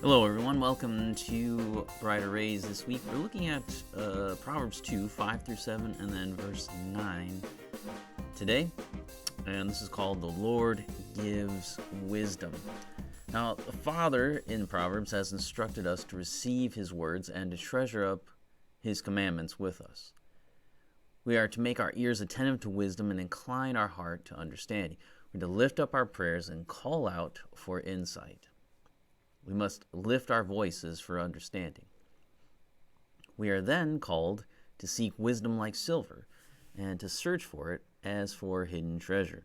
Hello, everyone. Welcome to Brighter Rays. This week we're looking at Proverbs 2, 5 through 7, and then verse 9 today. And this is called The Lord Gives Wisdom. Now, the Father in Proverbs has instructed us to receive His words and to treasure up His commandments with us. We are to make our ears attentive to wisdom and incline our heart to understanding. We're to lift up our prayers and call out for insight. We must lift our voices for understanding. We are then called to seek wisdom like silver and to search for it as for hidden treasure.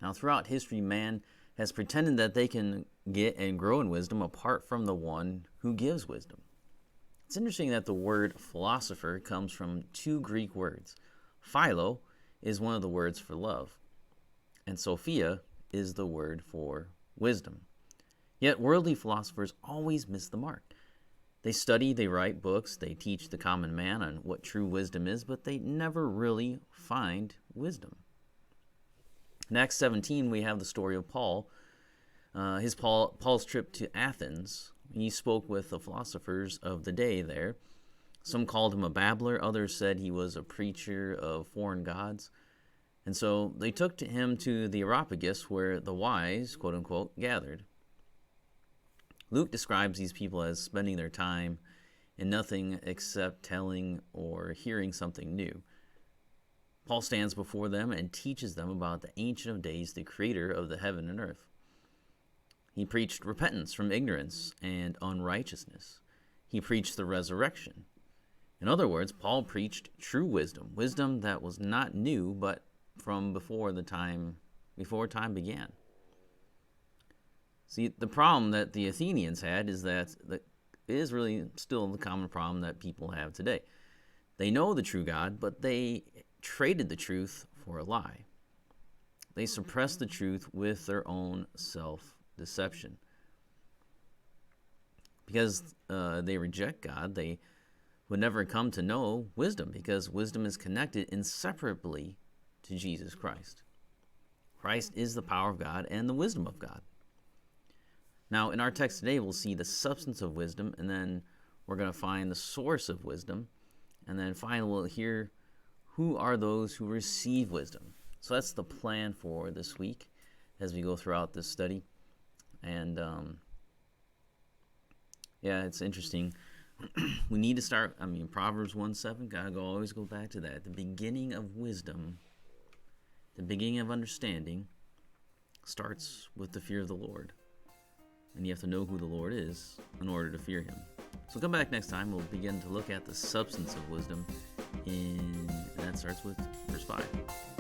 Now, throughout history, man has pretended that they can get and grow in wisdom apart from the one who gives wisdom. It's interesting that the word philosopher comes from two Greek words. Philo is one of the words for love, and Sophia is the word for wisdom. Yet worldly philosophers always miss the mark. They study, they write books, they teach the common man on what true wisdom is, but they never really find wisdom. In Acts 17, we have the story of Paul. Paul's trip to Athens. He spoke with the philosophers of the day there. Some called him a babbler, others said he was a preacher of foreign gods. And so they took him to the Areopagus, where the wise, quote unquote, gathered. Luke describes these people as spending their time in nothing except telling or hearing something new. Paul stands before them and teaches them about the Ancient of Days, the creator of the heaven and earth. He preached repentance from ignorance and unrighteousness. He preached the resurrection. In other words, Paul preached true wisdom, wisdom that was not new, but from before time began. See, the problem that the Athenians had is that it is really still the common problem that people have today. They know the true God, but they traded the truth for a lie. They suppress the truth with their own self-deception. Because they reject God, they would never come to know wisdom, because wisdom is connected inseparably to Jesus Christ. Christ is the power of God and the wisdom of God. Now, in our text today, we'll see the substance of wisdom, and then we're going to find the source of wisdom, and then finally we'll hear who are those who receive wisdom. So that's the plan for this week as we go throughout this study. And it's interesting. We need to start, Proverbs 1:7, gotta always go back to that. The beginning of wisdom, the beginning of understanding starts with the fear of the Lord. And you have to know who the Lord is in order to fear him. So come back next time. We'll begin to look at the substance of wisdom, and that starts with verse 5.